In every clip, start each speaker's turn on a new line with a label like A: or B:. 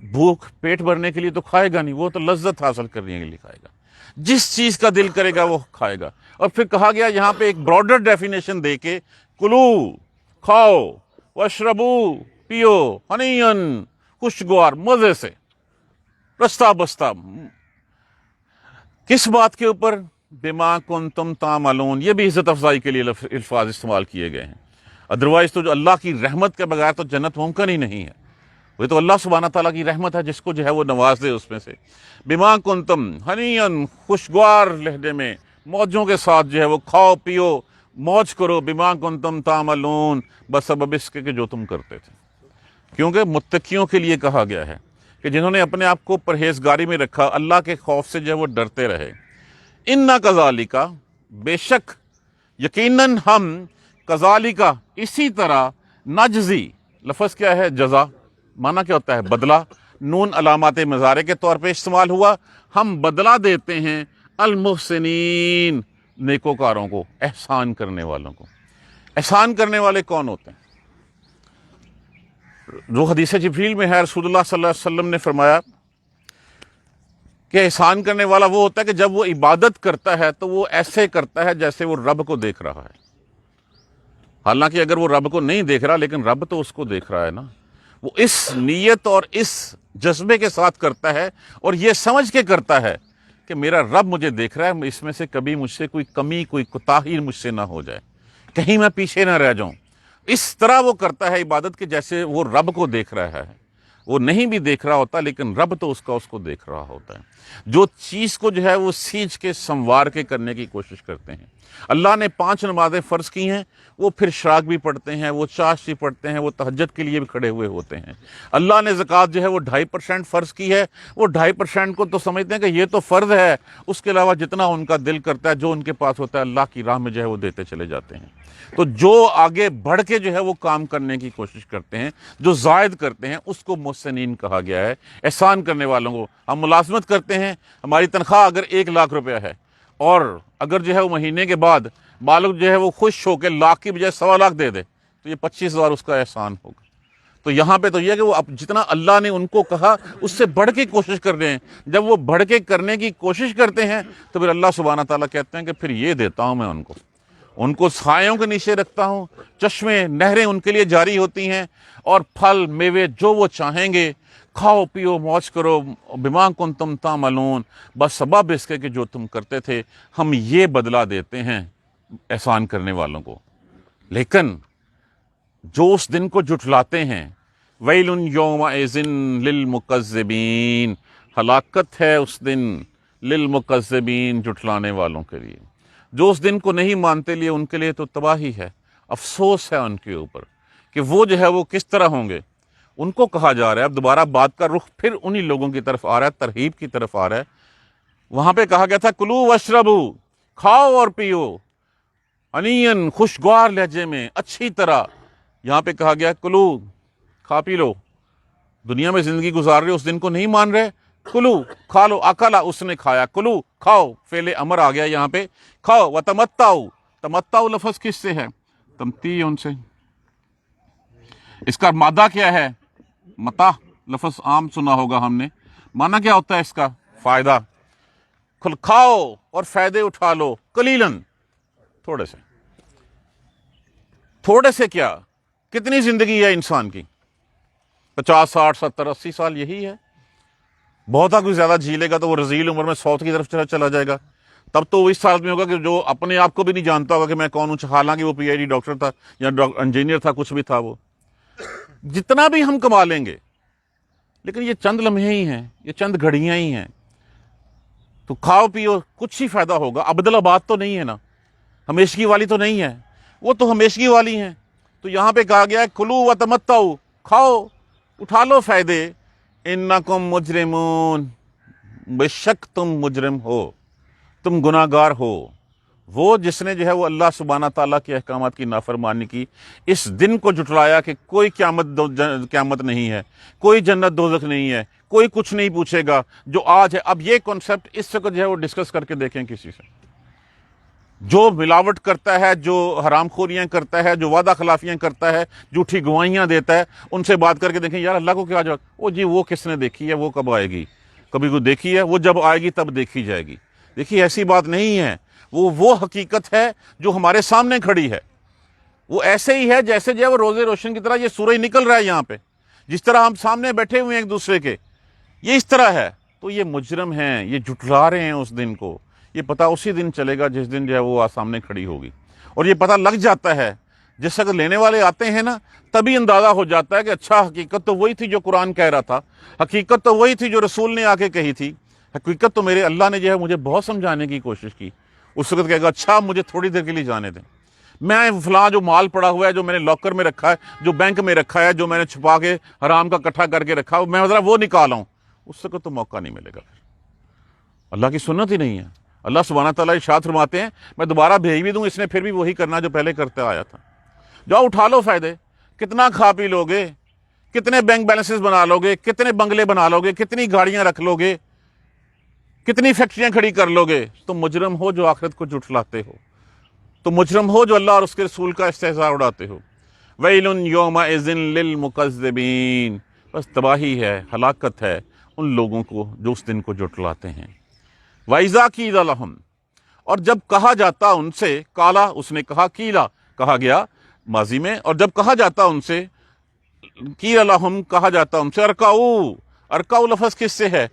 A: بھوک پیٹ بھرنے کے لیے تو کھائے گا نہیں، وہ تو لذت حاصل کرنے کے لیے کھائے گا، جس چیز کا دل کرے گا وہ کھائے گا۔ اور پھر کہا گیا یہاں پہ ایک براڈر ڈیفینیشن دے کے، کلو، کھاؤ، واشربو، پیو، ہنین، خوشگوار، مزے سے، رستہ بستہ۔ کس بات کے اوپر؟ بما کنتم تعملون، یہ بھی عزت افزائی کے لیے الفاظ استعمال کیے گئے ہیں۔ ادروائز تو جو اللہ کی رحمت کے بغیر تو جنت ممکن ہی نہیں ہے، وہ تو اللہ سبحانہ تعالیٰ کی رحمت ہے جس کو جو ہے وہ نواز دے اس میں سے۔ بما کنتم، ہنین، خوشگوار لہجے میں، موجوں کے ساتھ جو ہے وہ کھاؤ پیو، موج کرو، بما کنتم تعملون، بسبب اس کے کہ جو تم کرتے تھے۔ کیونکہ متقیوں کے لیے کہا گیا ہے کہ جنہوں نے اپنے آپ کو پرہیزگاری میں رکھا، اللہ کے خوف سے جو ہے وہ ڈرتے رہے۔ اِنَّا کَذَالِکَ، بے شک یقیناً ہم، کذالک اسی طرح، نجزی، لفظ کیا ہے؟ جزا، معنی کیا ہوتا ہے؟ بدلہ، نون علامات مضارع کے طور پہ استعمال ہوا، ہم بدلہ دیتے ہیں المحسنین، نیکوکاروں کو، احسان کرنے والوں کو۔ احسان کرنے والے کون ہوتے ہیں؟ جو حدیث جبریل میں ہے، رسول اللہ صلی اللہ علیہ وسلم نے فرمایا کہ احسان کرنے والا وہ ہوتا ہے کہ جب وہ عبادت کرتا ہے تو وہ ایسے کرتا ہے جیسے وہ رب کو دیکھ رہا ہے۔ حالانکہ اگر وہ رب کو نہیں دیکھ رہا لیکن رب تو اس کو دیکھ رہا ہے نا، وہ اس نیت اور اس جذبے کے ساتھ کرتا ہے اور یہ سمجھ کے کرتا ہے کہ میرا رب مجھے دیکھ رہا ہے، اس میں سے کبھی مجھ سے کوئی کمی، کوئی کوتاہی مجھ سے نہ ہو جائے، کہیں میں پیچھے نہ رہ جاؤں۔ اس طرح وہ کرتا ہے عبادت کہ جیسے وہ رب کو دیکھ رہا ہے۔ وہ نہیں بھی دیکھ رہا ہوتا لیکن رب تو اس کو دیکھ رہا ہوتا ہے۔ جو چیز کو جو ہے وہ سینچ کے سنوار کے کرنے کی کوشش کرتے ہیں۔ اللہ نے 5 نمازیں فرض کی ہیں، وہ پھر شراق بھی پڑھتے ہیں، وہ چاشت بھی پڑھتے ہیں، وہ تہجد کے لیے بھی کھڑے ہوئے ہوتے ہیں۔ اللہ نے زکوٰۃ جو ہے وہ 2.5% فرض کی ہے، وہ 2.5% کو تو سمجھتے ہیں کہ یہ تو فرض ہے، اس کے علاوہ جتنا ان کا دل کرتا ہے، جو ان کے پاس ہوتا ہے، اللہ کی راہ میں جو ہے وہ دیتے چلے جاتے ہیں۔ تو جو آگے بڑھ کے جو ہے وہ کام کرنے کی کوشش کرتے ہیں، جو زائد کرتے ہیں، اس کو محسنین کہا گیا ہے، احسان کرنے والوں کو۔ ہم ملازمت کرتے ہیں، ہماری تنخواہ اگر 1 لاکھ روپیہ ہے اور اگر جو ہے وہ مہینے کے بعد مالک جو ہے وہ خوش ہو کے لاکھ کی بجائے 1.25 لاکھ دے دے تو یہ 25,000 اس کا احسان ہوگا۔ تو یہاں پہ تو یہ ہے کہ وہ جتنا اللہ نے ان کو کہا اس سے بڑھ کے کوشش کر رہے ہیں۔ جب وہ بڑھ کے کرنے کی کوشش کرتے ہیں تو پھر اللہ سبحانہ تعالیٰ کہتے ہیں کہ پھر یہ دیتا ہوں میں ان کو سایوں کے نیچے رکھتا ہوں، چشمے، نہریں ان کے لیے جاری ہوتی ہیں، اور پھل میوے جو وہ چاہیں گے، کھاؤ پیو موج کرو، بما کنتم تعملون، بس سبب اس کے کہ جو تم کرتے تھے، ہم یہ بدلہ دیتے ہیں احسان کرنے والوں کو۔ لیکن جو اس دن کو جھٹلاتے ہیں، ویل یومئذ للمکذبین، ہلاکت ہے اس دن للمکذبین، جھٹلانے والوں کے لیے۔ جو اس دن کو نہیں مانتے لیے ان کے لیے تو تباہی ہے، افسوس ہے ان کے اوپر کہ وہ جو ہے وہ کس طرح ہوں گے۔ ان کو کہا جا رہا ہے، اب دوبارہ بات کا رخ پھر انہی لوگوں کی طرف آ رہا ہے، ترغیب کی طرف آ رہا ہے۔ وہاں پہ کہا گیا تھا کلو واشربو، کھاؤ اور پیو، انین، خوشگوار لہجے میں، اچھی طرح۔ یہاں پہ کہا گیا کلو، کھا پی لو، دنیا میں زندگی گزار رہے، اس دن کو نہیں مان رہے، کلو، کھا لو، اکلا، اس نے کھایا، کلو، کھاؤ، فعل امر آ گیا یہاں پہ، کھاؤ، وتمتعوا، تمتع لفظ کس سے ہے؟ تمتیع سے۔ اس کا مادہ کیا ہے؟ متاع، لفظ عام سنا ہوگا ہم نے، معنی کیا ہوتا ہے اس کا؟ فائدہ۔ کھاؤ اور فائدے اٹھا لو، قلیلاً، تھوڑے سے۔ تھوڑے سے کیا؟ کتنی زندگی ہے انسان کی؟ 50، 60، 70، 80 سال یہی ہے۔ بہت کوئی زیادہ جھیلے گا تو وہ رذیل عمر میں 100 کی طرف چلا جائے گا، تب تو وہ اس حالت میں ہوگا کہ جو اپنے آپ کو بھی نہیں جانتا ہوگا کہ میں کون ہوں، حالانکہ وہ PhD ڈاکٹر تھا یا انجینئر تھا، کچھ بھی تھا وہ۔ جتنا بھی ہم کما لیں گے لیکن یہ چند لمحے ہی ہیں، یہ چند گھڑیاں ہی ہیں۔ تو کھاؤ پیو، کچھ ہی فائدہ ہوگا، ابدالآباد تو نہیں ہے نا، ہمیشگی والی تو نہیں ہے، وہ تو ہمیشگی والی ہیں۔ تو یہاں پہ کہا گیا ہے کلو وتمتعوا، کھاؤ، اٹھا لو فائدے، انکم مجرمون، بے شک تم مجرم ہو، تم گناہ گار ہو۔ وہ جس نے جو ہے وہ اللہ سبحانہ تعالیٰ کے احکامات کی نافرمانی کی، اس دن کو جھٹلایا کہ کوئی قیامت نہیں ہے، کوئی جنت دوزخ نہیں ہے، کوئی کچھ نہیں پوچھے گا، جو آج ہے۔ اب یہ کنسپٹ اس وقت جو ہے وہ ڈسکس کر کے دیکھیں کسی سے، جو ملاوٹ کرتا ہے، جو حرام خوریاں کرتا ہے، جو وعدہ خلافیاں کرتا ہے، جھوٹی گواہیاں دیتا ہے، ان سے بات کر کے دیکھیں یار اللہ کو کیا جواب، او جی وہ کس نے دیکھی ہے، وہ کب آئے گی، کبھی کوئی دیکھی ہے، وہ جب آئے گی تب دیکھی جائے گی۔ دیکھیے ایسی بات نہیں ہے، وہ حقیقت ہے جو ہمارے سامنے کھڑی ہے۔ وہ ایسے ہی ہے جیسے جو ہے وہ روزے روشن کی طرح یہ سورج نکل رہا ہے یہاں پہ، جس طرح ہم سامنے بیٹھے ہوئے ہیں ایک دوسرے کے، یہ اس طرح ہے۔ تو یہ مجرم ہیں، یہ جھٹلا رہے ہیں اس دن کو، یہ پتہ اسی دن چلے گا جس دن جو ہے وہ سامنے کھڑی ہوگی، اور یہ پتہ لگ جاتا ہے جس وقت لینے والے آتے ہیں نا، تبھی اندازہ ہو جاتا ہے کہ اچھا حقیقت تو وہی تھی جو قرآن کہہ رہا تھا، حقیقت تو وہی تھی جو رسول نے آ کے کہی تھی، حقیقت تو میرے اللہ نے جو ہے مجھے بہت سمجھانے کی کوشش کی۔ اس وقت کہے گا اچھا مجھے تھوڑی دیر کے لیے جانے دیں، میں فلاں جو مال پڑا ہوا ہے، جو میں نے لاکر میں رکھا ہے، جو بینک میں رکھا ہے، جو میں نے چھپا کے حرام کا اکٹھا کر کے رکھا ہے، میں ذرا وہ نکالاؤں، اس وقت تو موقع نہیں ملے گا۔ پھر اللہ کی سنت ہی نہیں ہے۔ اللہ سبحانہ تعالیٰ ارشاد فرماتے ہیں میں دوبارہ بھیج بھی دوں، اس نے پھر بھی وہی کرنا جو پہلے کرتے آیا تھا۔ جاؤ اٹھا لو فائدے، کتنا کھا پی لو گے، کتنے بینک بیلنسز بنا لو گے، کتنے بنگلے بنا لو گے، کتنی گاڑیاں رکھ لو گے، کتنی فیکٹریاں کھڑی کر لو گے، تم مجرم ہو جو آخرت کو جھٹلاتے ہو، تو مجرم ہو جو اللہ اور اس کے رسول کا استہزاء اڑاتے ہو۔ وَيْلٌ يَوْمَئِذٍ لِّلْمُكَذِّبِينَ، بس تباہی ہے، ہلاکت ہے ان لوگوں کو جو اس دن کو جھٹلاتے ہیں۔ وَإِذَا قِيلَ لَهُمْ، اور جب کہا جاتا ان سے، کالا اس نے کہا، کیلا کہا گیا ماضی میں، اور جب کہا جاتا ان سے، قِيلَ لَهُمْ کہا جاتا ان سے، ارکعوا لفظ کس سے ہے؟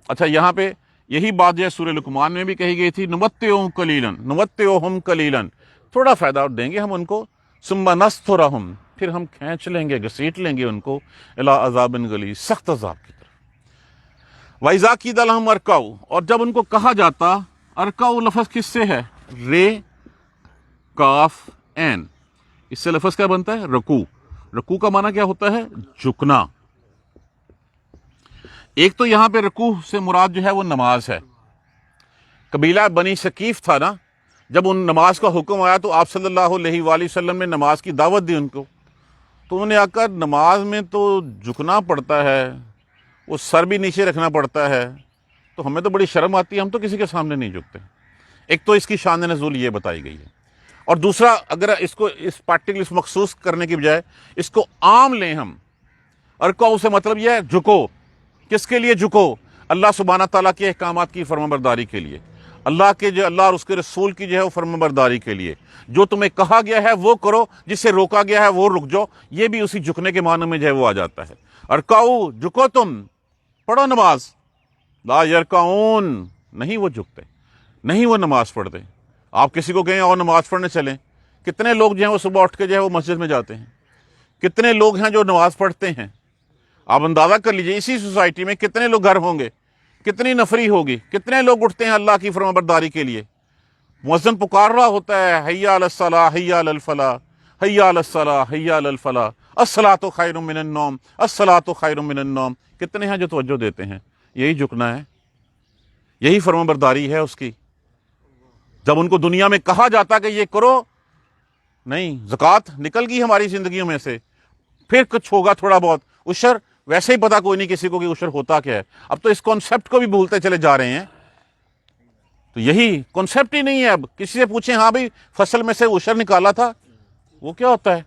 A: اچھا یہاں پہ یہی بات جو ہے سورہ لقمان میں بھی کہی گئی تھی، نمتعہم قلیلا، تھوڑا فائدہ دیں گے ہم ان کو، ثم نسترہم، پھر ہم کھینچ لیں گے، گھسیٹ لیں گے ان کو، الی عذاب غلیظ، سخت عذاب کی طرف۔ وَإِذَا قِيلَ لَهُمْ ارْكَعُوا، اور جب ان کو کہا جاتا، ارکعوا لفظ کس سے ہے؟ رے کاف این، اس سے لفظ کیا بنتا ہے؟ رکوع۔ رکوع کا معنی کیا ہوتا ہے؟ جھکنا۔ ایک تو یہاں پہ رکوع سے مراد جو ہے وہ نماز ہے۔ قبیلہ بنی ثقیف تھا نا، جب ان نماز کا حکم آیا تو آپ صلی اللہ علیہ وآلہ وسلم نے نماز کی دعوت دی ان کو، تو انہوں نے آ کر نماز میں تو جھکنا پڑتا ہے، وہ سر بھی نیچے رکھنا پڑتا ہے، تو ہمیں تو بڑی شرم آتی ہے، ہم تو کسی کے سامنے نہیں جھکتے۔ ایک تو اس کی شان نزول یہ بتائی گئی ہے، اور دوسرا اگر اس کو اس پارٹیکل مخصوص کرنے کی بجائے اس کو عام لیں ہم، ارکعوا سے مطلب یہ ہے جھکو۔ کس کے لیے جھکو؟ اللہ سبحانہ تعالیٰ کے احکامات کی فرمانبرداری کے لیے، اللہ اور اس کے رسول کی جو ہے وہ فرمانبرداری کے لیے، جو تمہیں کہا گیا ہے وہ کرو، جس سے روکا گیا ہے وہ رک جاؤ، یہ بھی اسی جھکنے کے معنی میں جو ہے وہ آ جاتا ہے۔ ارکعوا، جھکو تم، پڑھو نماز، لا یرکعون، نہیں وہ جھکتے، نہیں وہ نماز پڑھتے۔ آپ کسی کو کہیں اور نماز پڑھنے چلیں، کتنے لوگ جو ہیں وہ صبح اٹھ کے جو ہے وہ مسجد میں جاتے ہیں، کتنے لوگ ہیں جو نماز پڑھتے ہیں؟ آپ اندازہ کر لیجئے اسی سوسائٹی میں کتنے لوگ گھر ہوں گے، کتنی نفری ہوگی، کتنے لوگ اٹھتے ہیں اللہ کی فرمانبرداری کے لیے۔ مؤذن پکار رہا ہوتا ہے، حی علی الصلاۃ، حی علی الفلاح، حی علی الصلاۃ، حی علی الفلاح، الصلاۃ خیر من النوم، الصلاۃ خیر من النوم، کتنے ہیں جو توجہ دیتے ہیں؟ یہی جھکنا ہے، یہی فرمانبرداری ہے اس کی۔ جب ان کو دنیا میں کہا جاتا کہ یہ کرو، نہیں، زکوٰۃ نکل گئی ہماری زندگیوں میں سے، پھر کچھ ہوگا تھوڑا بہت، عشر ویسے ہی پتا کوئی نہیں کسی کو کہ عشر ہوتا کیا ہے، اب تو اس کانسیپٹ کو بھی بھولتے چلے جا رہے ہیں۔ تو یہی کانسیپٹ ہی نہیں ہے۔ اب کسی سے پوچھیں ہاں بھائی فصل میں سے عشر نکالا تھا، وہ کیا ہوتا ہے؟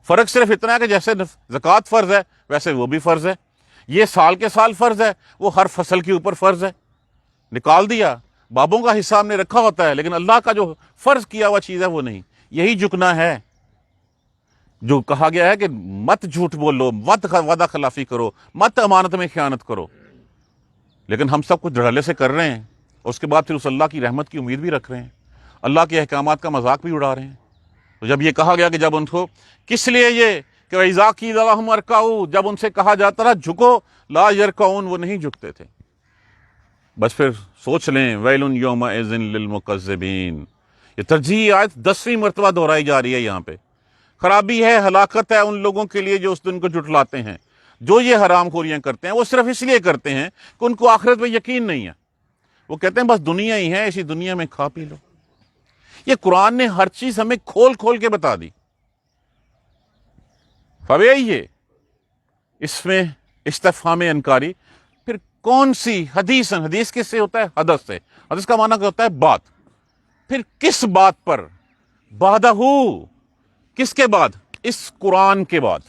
A: فرق صرف اتنا ہے کہ جیسے زکوٰۃ فرض ہے ویسے وہ بھی فرض ہے، یہ سال کے سال فرض ہے، وہ ہر فصل کے اوپر فرض ہے، نکال دیا، بابوں کا حصہ ہم نے رکھا ہوتا ہے، لیکن اللہ کا جو فرض کیا ہوا چیز ہے وہ نہیں۔ یہی جھکنا ہے جو کہا گیا ہے کہ مت جھوٹ بولو، مت وعدہ خلافی کرو، مت امانت میں خیانت کرو، لیکن ہم سب کچھ دھڑلے سے کر رہے ہیں، اور اس کے بعد پھر اس اللہ کی رحمت کی امید بھی رکھ رہے ہیں، اللہ کے احکامات کا مذاق بھی اڑا رہے ہیں۔ تو جب یہ کہا گیا کہ جب ان کو کس لیے یہ کہ وَإِذَا قِيلَ لَهُمْ ارْكَعُوا، جب ان سے کہا جاتا رہا جھکو، لا يركعون، وہ نہیں جھکتے تھے۔ بس پھر سوچ لیں، وَيْلٌ يَوْمَئِذٍ لِّلْمُكَذِّبِينَ، یہ ترجیحی آیت 10ویں مرتبہ دہرائی جا رہی ہے یہاں پہ۔ خرابی ہے، ہلاکت ہے ان لوگوں کے لیے جو اس دن کو جھٹلاتے ہیں، جو یہ حرام خوریاں کرتے ہیں، وہ صرف اس لیے کرتے ہیں کہ ان کو آخرت پہ یقین نہیں ہے، وہ کہتے ہیں بس دنیا ہی ہے، اسی دنیا میں کھا پی لو۔ یہ قرآن نے ہر چیز ہمیں کھول کھول کے بتا دی۔ فبئیہ، اس میں استفہام انکاری، پھر کون سی حدیث کس سے ہوتا ہے؟ حدث سے۔ حدث کا معنی کیا ہوتا ہے؟ بات۔ پھر کس بات پر؟ بعدہو، کس کے بعد؟ اس قرآن کے بعد،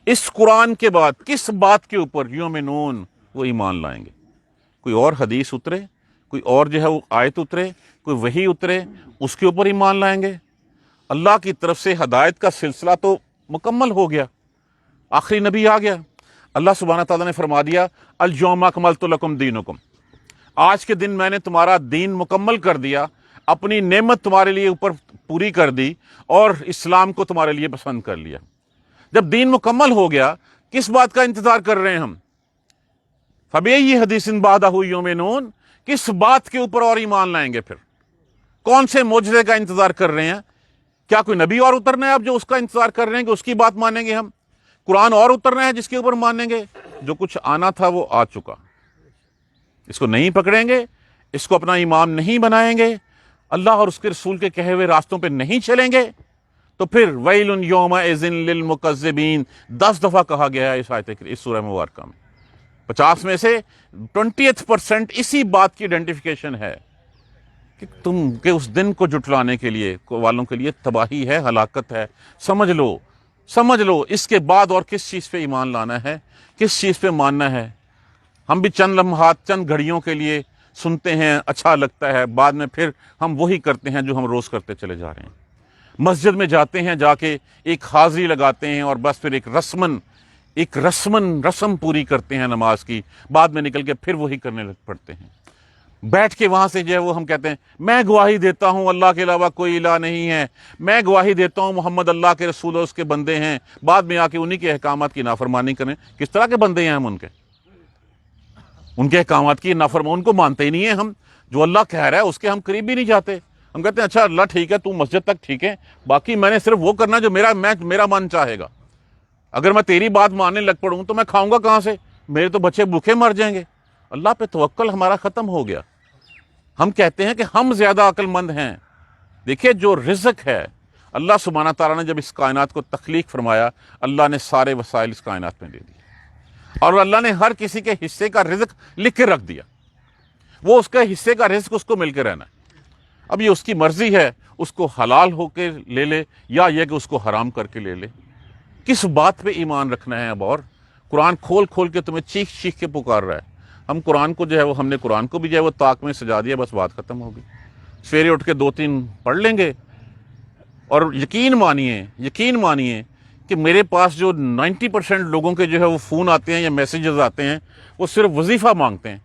A: اس قرآن کے بعد کس بات کے اوپر؟ یؤمنون، وہ ایمان لائیں گے۔ کوئی اور حدیث اترے، کوئی اور جو ہے وہ آیت اترے، کوئی وحی اترے، اس کے اوپر ایمان لائیں گے؟ اللہ کی طرف سے ہدایت کا سلسلہ تو مکمل ہو گیا، آخری نبی آ گیا۔ اللہ سبحانہ تعالیٰ نے فرما دیا الیوم اکملت لکم دینکم، آج کے دن میں نے تمہارا دین مکمل کر دیا، اپنی نعمت تمہارے لیے اوپر پوری کر دی اور اسلام کو تمہارے لیے پسند کر لیا۔ جب دین مکمل ہو گیا، کس بات کا انتظار کر رہے ہیں ہم؟ فَبِأَيِّ حَدِیثٍ بَعْدَهُ یُؤْمِنُونَ، کس بات کے اوپر اور ایمان لائیں گے؟ پھر کون سے معجزے کا انتظار کر رہے ہیں؟ کیا کوئی نبی اور اترنا ہے اب جو اس کا انتظار کر رہے ہیں کہ اس کی بات مانیں گے ہم؟ قرآن اور اترنا ہے جس کے اوپر مانیں گے؟ جو کچھ آنا تھا وہ آ چکا، اس کو نہیں پکڑیں گے، اس کو اپنا امام نہیں بنائیں گے، اللہ اور اس کے رسول کے کہے ہوئے راستوں پہ نہیں چلیں گے، تو پھر ویل یومئذ للمکذبین 10 دفعہ کہا گیا ہے اس سورہ مبارکہ میں۔ 50 میں سے 20% اسی بات کی آئیڈینٹیفیکیشن ہے کہ اس دن کو جھٹلانے کے لیے والوں کے لیے تباہی ہے، ہلاکت ہے۔ سمجھ لو اس کے بعد اور کس چیز پہ ایمان لانا ہے، کس چیز پہ ماننا ہے۔ ہم بھی چند لمحات، چند گھڑیوں کے لیے سنتے ہیں، اچھا لگتا ہے، بعد میں پھر ہم وہی کرتے ہیں جو ہم روز کرتے چلے جا رہے ہیں۔ مسجد میں جاتے ہیں، جا کے ایک حاضری لگاتے ہیں اور بس پھر ایک رسم پوری کرتے ہیں نماز کی، بعد میں نکل کے پھر وہی کرنے لگ پڑتے ہیں۔ بیٹھ کے وہاں سے جو ہے وہ ہم کہتے ہیں میں گواہی دیتا ہوں اللہ کے علاوہ کوئی الہ نہیں ہے، میں گواہی دیتا ہوں محمد اللہ کے رسول اور اس کے بندے ہیں، بعد میں آ کے انہی کے احکامات کی نافرمانی کریں۔ کس طرح کے بندے ہیں ہم؟ ان کے احکامات کی نافرمانی، ان کو مانتے ہی نہیں ہیں ہم۔ جو اللہ کہہ رہا ہے اس کے ہم قریب بھی نہیں جاتے۔ ہم کہتے ہیں اچھا اللہ ٹھیک ہے، تو مسجد تک ٹھیک ہے، باقی میں نے صرف وہ کرنا جو میرا من چاہے گا۔ اگر میں تیری بات ماننے لگ پڑوں تو میں کھاؤں گا کہاں سے؟ میرے تو بچے بھوکے مر جائیں گے۔ اللہ پہ توکل ہمارا ختم ہو گیا۔ ہم کہتے ہیں کہ ہم زیادہ عقل مند ہیں۔ دیکھیے جو رزق ہے، اللہ سبحانہ تعالیٰ نے جب اس کائنات کو تخلیق فرمایا، اللہ نے سارے وسائل اس کائنات میں دے دیے اور اللہ نے ہر کسی کے حصے کا رزق لکھ کے رکھ دیا۔ وہ اس کے حصے کا رزق اس کو مل کے رہنا ہے۔ اب یہ اس کی مرضی ہے، اس کو حلال ہو کے لے لے یا یہ کہ اس کو حرام کر کے لے لے۔ کس بات پہ ایمان رکھنا ہے اب؟ اور قرآن کھول کے تمہیں چیخ کے پکار رہا ہے۔ ہم قرآن کو جو ہے وہ ہم نے قرآن کو بھی جو ہے وہ طاق میں سجا دیا، بس بات ختم ہوگی۔ سویرے اٹھ کے 2-3 پڑھ لیں گے اور یقین مانیے کہ میرے پاس جو 90% لوگوں کے جو ہے وہ فون آتے ہیں یا میسیجز آتے ہیں، وہ صرف وظیفہ مانگتے ہیں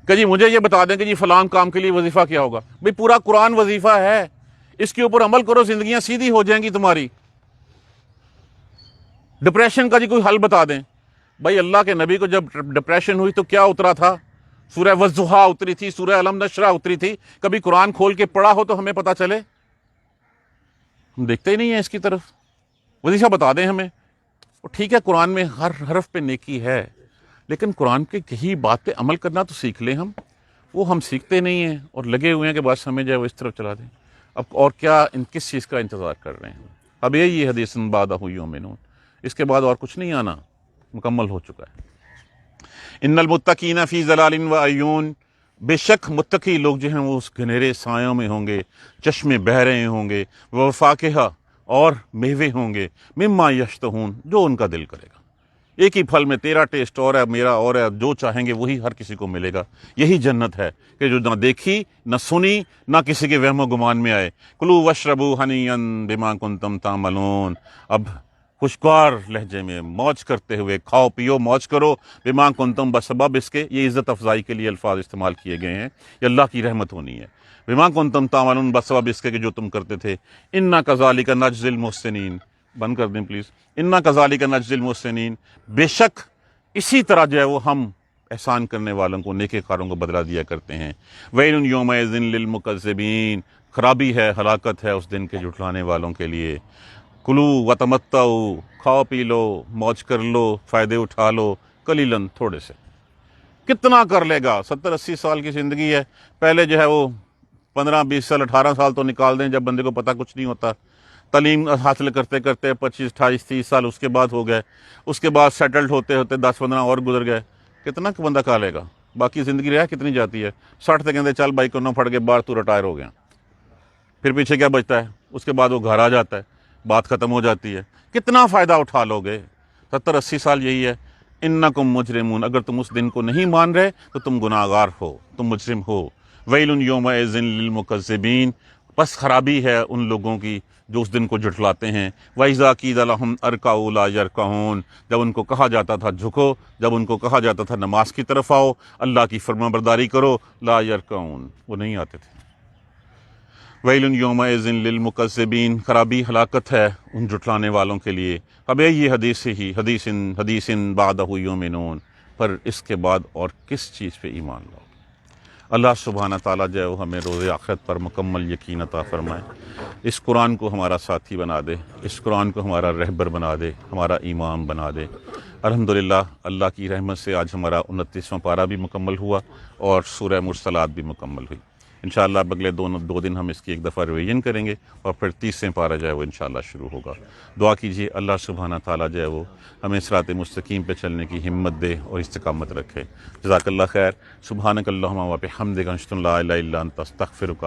A: کہ جی مجھے یہ بتا دیں کہ جی فلاں کام کے لیے وظیفہ کیا ہوگا۔ بھئی پورا قرآن وظیفہ ہے، اس کے اوپر عمل کرو، زندگیاں سیدھی ہو جائیں گی تمہاری۔ ڈپریشن کا جی کوئی حل بتا دیں۔ بھائی اللہ کے نبی کو جب ڈپریشن ہوئی تو کیا اترا تھا؟ سورہ والضحیٰ اتری تھی، سورہ الم نشرح اتری تھی۔ کبھی قرآن کھول کے پڑھا ہو تو ہمیں پتہ چلے؟ ہم دیکھتے ہی نہیں ہیں اس کی طرف۔ وظیفہ بتا دیں ہمیں۔ اور ٹھیک ہے قرآن میں ہر حرف پہ نیکی ہے، لیکن قرآن کے کہیں بات پہ عمل کرنا تو سیکھ لیں ہم۔ وہ ہم سیکھتے نہیں ہیں اور لگے ہوئے ہیں کہ بس ہمیں جو ہے وہ اس طرف چلا دیں۔ اب اور کیا کس چیز کا انتظار کر رہے ہیں؟ اب یہی حدیث بعدہ یؤمنون، اس کے بعد اور کچھ نہیں آنا، مکمل ہو چکا ہے۔ ان المتقین فی ظلال و عیون، بے شک متقی لوگ جو ہیں وہ اس گھنیرے سایوں میں ہوں گے، چشمے بہہ رہے ہوں گے، وہ فاکہہ اور میوے ہوں گے، مما یشتہون، جو ان کا دل کرے گا۔ ایک ہی پھل میں تیرا ٹیسٹ اور ہے، میرا اور ہے، جو چاہیں گے وہی ہر کسی کو ملے گا۔ یہی جنت ہے کہ جو نہ دیکھی نہ سنی نہ کسی کے وہم و گمان میں آئے۔ کلوا واشربوا ہنیئا بما کنتم تعملون، اب خوشگوار لہجے میں موج کرتے ہوئے کھاؤ پیو موج کرو، بما کنتم، بسبب اس کے، یہ عزت افزائی کے لیے الفاظ استعمال کیے گئے ہیں، یہ اللہ کی رحمت ہونی ہے۔ بما کنتم تعملون، بسبب اس کے کہ جو تم کرتے تھے۔ انا کذالک نجزی المحسنین، بند کر دیں پلیز۔ انا کذالک نجزی المحسنین، بے شک اسی طرح جو ہے وہ ہم احسان کرنے والوں کو، نیک کاروں کو بدلہ دیا کرتے ہیں۔ ویل یومئذ للمکذبین، خرابی ہے، ہلاکت ہے اس دن کے جھٹلانے والوں کے لیے۔ کلو وتمتعوا، کھاؤ پی لو، موج کر لو، فائدے اٹھا لو، قلیلاً، تھوڑے سے۔ کتنا کر لے گا؟ 70-80 سال کی زندگی ہے، پہلے جو ہے وہ 15-20 سال 18 سال تو نکال دیں جب بندے کو پتہ کچھ نہیں ہوتا، تعلیم حاصل کرتے کرتے 25-28-30 سال اس کے بعد ہو گئے، اس کے بعد سیٹلڈ ہوتے ہوتے 10-15 اور گزر گئے، کتنا بندہ کھا لے گا؟ باقی زندگی رہ کتنی جاتی ہے؟ 60 تے کہتے چل بھائی کنوں پھڑ کے باہر تو ریٹائر ہو گیا، پھر پیچھے کیا بچتا ہے؟ اس کے بعد وہ گھر آ جاتا ہے، بات ختم ہو جاتی ہے۔ کتنا فائدہ اٹھا لو گے؟ 70-80 سال یہی ہے۔ انکم مجرمون، اگر تم اس دن کو نہیں مان رہے تو تم گناہ گار ہو، تم مجرم ہو۔ ویل یومئذ للمکذبین، بس خرابی ہے ان لوگوں کی جو اس دن کو جھٹلاتے ہیں۔ وَإِذَا قِيلَ لَهُمْ ارْكَعُوا لَا يَرْكَعُونَ، جب ان کو کہا جاتا تھا جھکو، جب ان کو کہا جاتا تھا نماز کی طرف آؤ، اللہ کی فرما برداری کرو، لا يركعون، وہ نہیں آتے تھے۔ ویل یومئذ للمکذبین، خرابی ہلاکت ہے ان جھٹلانے والوں کے لیے۔ اب یہ حدیث بعدہ یؤمنون، پر اس کے بعد اور کس چیز پہ ایمان لاؤ؟ اللہ سبحانہ تعالیٰ جو ہے وہ ہمیں روز آخرت پر مکمل یقین عطا فرمائے، اس قرآن کو ہمارا ساتھی بنا دے، اس قرآن کو ہمارا رہبر بنا دے، ہمارا امام بنا دے۔ الحمدللہ اللہ کی رحمت سے آج ہمارا 29واں پارہ بھی مکمل ہوا اور سورہ مرسلات بھی مکمل ہوئی۔ انشاءاللہ اب اگلے دو دن ہم اس کی ایک دفعہ ریویژن کریں گے اور پھر 30واں پارہ جو ہے وہ انشاءاللہ شروع ہوگا۔ دعا کیجیے اللہ سبحانہ تعالیٰ جو ہے وہ ہمیں صراط مستقیم پہ چلنے کی ہمت دے اور استقامت رکھے۔ جزاک اللہ خیر۔ سبحانک اللہم و بحمدک، اشہد ان لا الہ الا انت، استغفرک۔